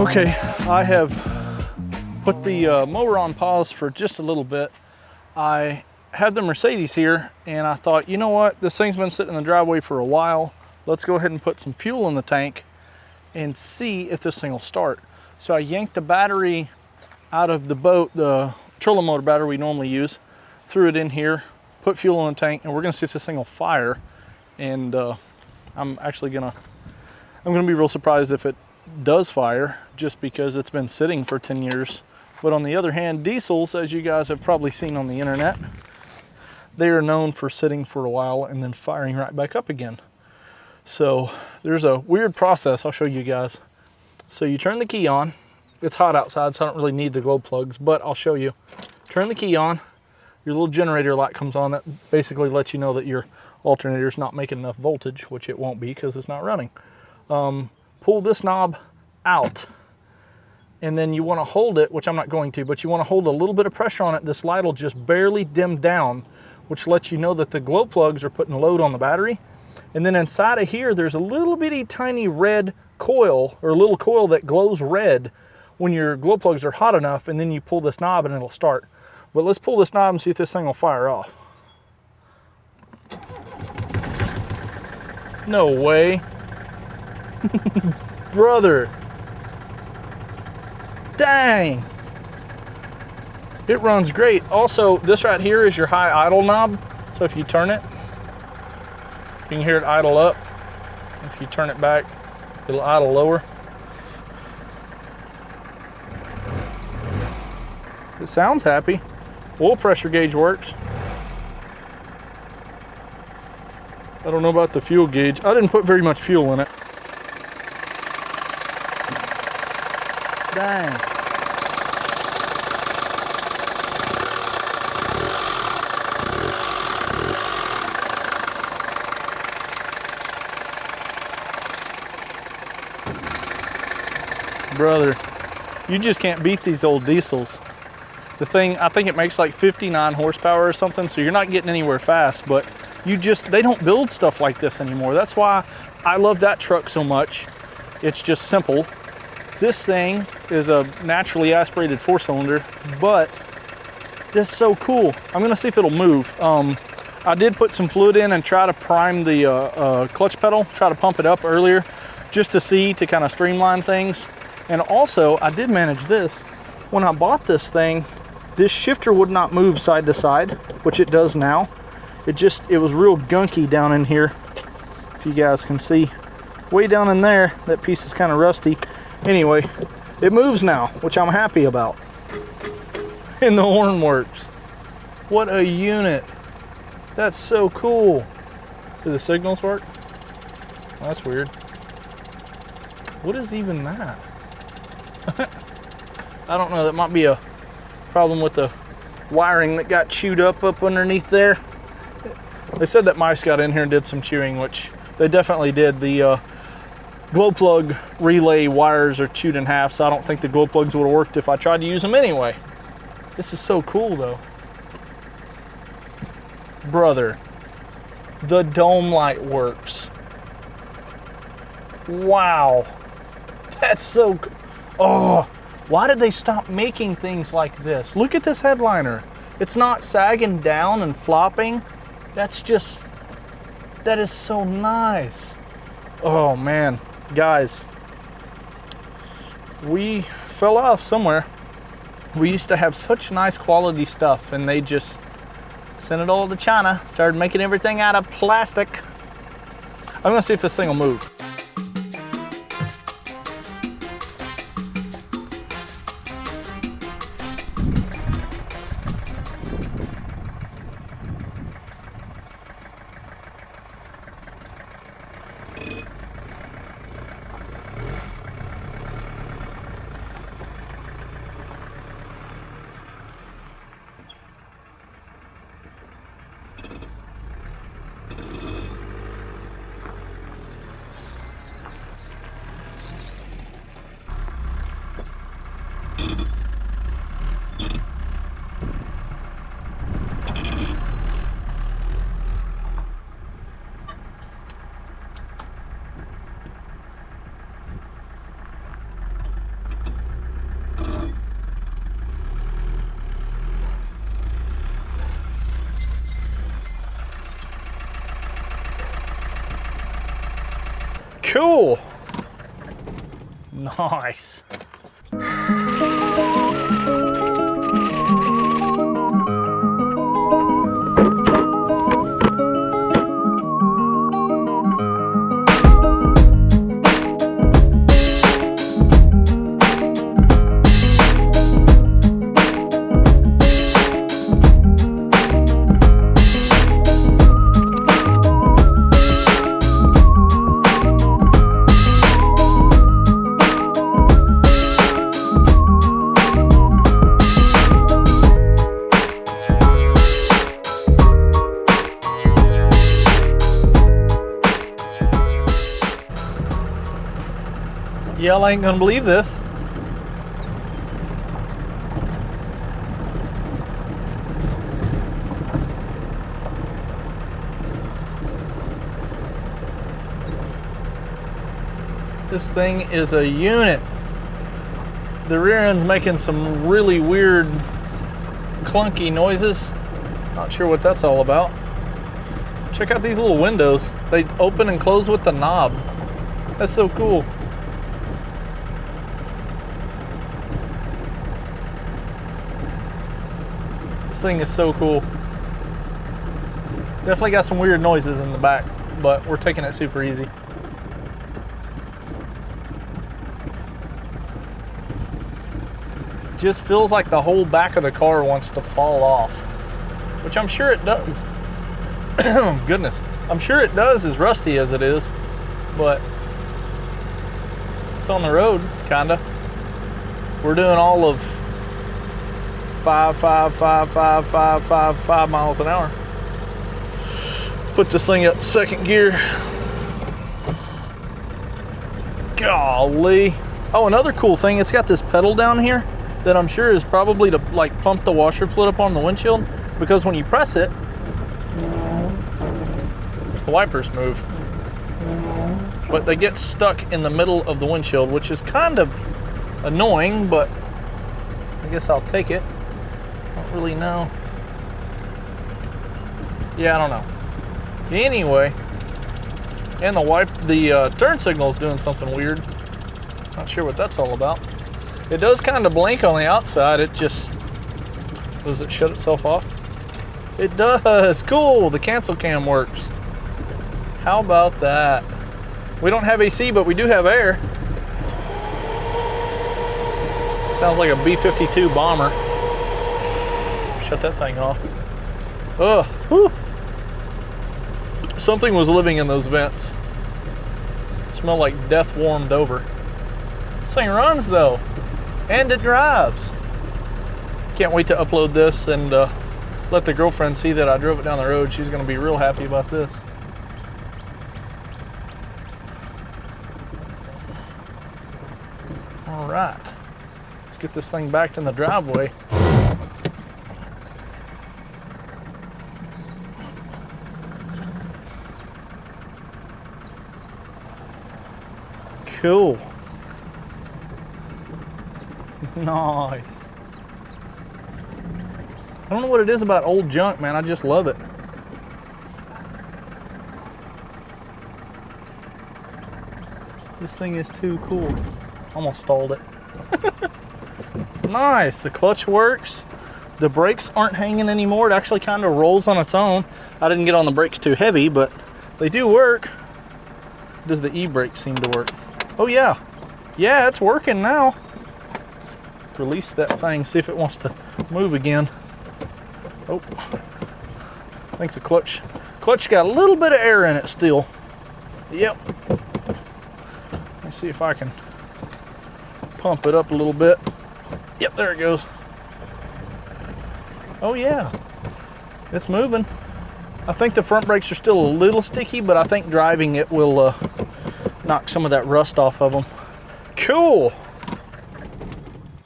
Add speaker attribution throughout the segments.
Speaker 1: Okay, I have put the mower on pause for just a little bit. I have the Mercedes here and I thought, you know what, this thing's been sitting in the driveway for a while. Let's go ahead and put some fuel in the tank and see if this thing will start. So I yanked the battery out of the boat, the trolling motor battery we normally use, threw it in here, put fuel in the tank, and we're gonna see if this thing will fire. And I'm gonna be real surprised if it does fire, just because it's been sitting for 10 years. But on the other hand, diesels, as you guys have probably seen on the internet, they are known for sitting for a while and then firing right back up again. So there's a weird process I'll show you guys. So you turn the key on. It's hot outside, so I don't really need the glow plugs, but I'll show you. Turn the key on, your little generator light comes on. That basically lets you know that your alternator is not making enough voltage, which it won't be because it's not running. Pull this knob out, and then you want to hold it, which I'm not going to, but you want to hold a little bit of pressure on it. This light will just barely dim down, which lets you know that the glow plugs are putting a load on the battery. And then inside of here, there's a little bitty tiny red coil, or a little coil that glows red when your glow plugs are hot enough, and then you pull this knob and it'll start. But let's pull this knob and see if this thing will fire off. No way. Brother. Dang. It runs great. Also, this right here is your high idle knob. So if you turn it, you can hear it idle up. If you turn it back, it'll idle lower. It sounds happy. Oil pressure gauge works. I don't know about the fuel gauge. I didn't put very much fuel in it. Dang. Brother, you just can't beat these old diesels. The thing, I think it makes like 59 horsepower or something, so you're not getting anywhere fast, but they don't build stuff like this anymore. That's why I love that truck so much. It's just simple. This thing is a naturally aspirated 4-cylinder, but this is so cool. I'm gonna see if it'll move. I did put some fluid in and try to prime the clutch pedal, try to pump it up earlier, just to kind of streamline things. And also, I did manage this. When I bought this thing, this shifter would not move side to side, which it does now. It was real gunky down in here. If you guys can see, way down in there, that piece is kind of rusty. Anyway, it moves now, which I'm happy about. And the horn works. What a unit. That's so cool. Do the signals work? That's weird. What is even that? I don't know, that might be a problem with the wiring that got chewed up underneath there. They said that mice got in here and did some chewing, which they definitely did. The glow plug relay wires are chewed in half, so I don't think the glow plugs would have worked if I tried to use them anyway. This is so cool though. Brother, the dome light works. Wow, that's so cool. Oh, why did they stop making things like this? Look at this headliner. It's not sagging down and flopping. That is so nice. Oh man, guys, we fell off somewhere. We used to have such nice quality stuff, and they just sent it all to China, started making everything out of plastic. I'm gonna see if this thing will move. Cool. Nice. Y'all ain't gonna believe this. This thing is a unit. The rear end's making some really weird, clunky noises. Not sure what that's all about. Check out these little windows. They open and close with the knob. That's so cool. This thing is so cool. Definitely got some weird noises in the back, but we're taking it super easy. Just feels like the whole back of the car wants to fall off, which I'm sure it does. Goodness, I'm sure it does, as rusty as it is, but it's on the road, kinda. We're doing all of 5 miles an hour. Put this thing up second gear. Golly. Oh, another cool thing, it's got this pedal down here that I'm sure is probably to like pump the washer fluid up on the windshield, because when you press it, the wipers move. But they get stuck in the middle of the windshield, which is kind of annoying, but I guess I'll take it. Don't really know. Yeah, I don't know. Anyway, and the turn signal is doing something weird. Not sure what that's all about. It does kind of blink on the outside. It just, does it shut itself off? It does. Cool. The cancel cam works. How about that? We don't have AC, but we do have air. Sounds like a B-52 bomber. Shut that thing off. Ugh. Whew. Something was living in those vents. It smelled like death warmed over. This thing runs though, and it drives. Can't wait to upload this and let the girlfriend see that I drove it down the road. She's gonna be real happy about this. All right, let's get this thing back in the driveway. Cool. Nice. I don't know what it is about old junk, man. I just love it. This thing is too cool. Almost stalled it. Nice. The clutch works. The brakes aren't hanging anymore. It actually kind of rolls on its own. I didn't get on the brakes too heavy, but they do work. Does the e-brake seem to work? Oh yeah. Yeah, it's working now. Release that thing, see if it wants to move again. Oh, I think the clutch got a little bit of air in it still. Yep. Let me see if I can pump it up a little bit. Yep, there it goes. Oh yeah, it's moving. I think the front brakes are still a little sticky, but I think driving it will knock some of that rust off of them. Cool.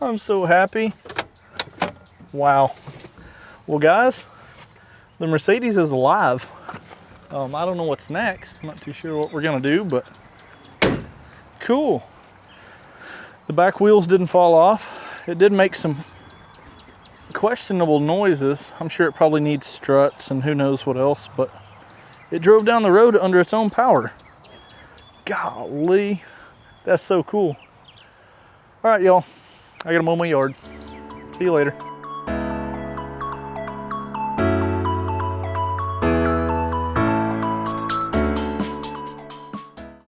Speaker 1: I'm so happy. Wow. Well guys, the Mercedes is alive. I don't know what's next. I'm not too sure what we're gonna do, but cool. The back wheels didn't fall off. It did make some questionable noises. I'm sure it probably needs struts and who knows what else, but it drove down the road under its own power. Golly, that's so cool. All right, y'all, I gotta mow my yard. See you later.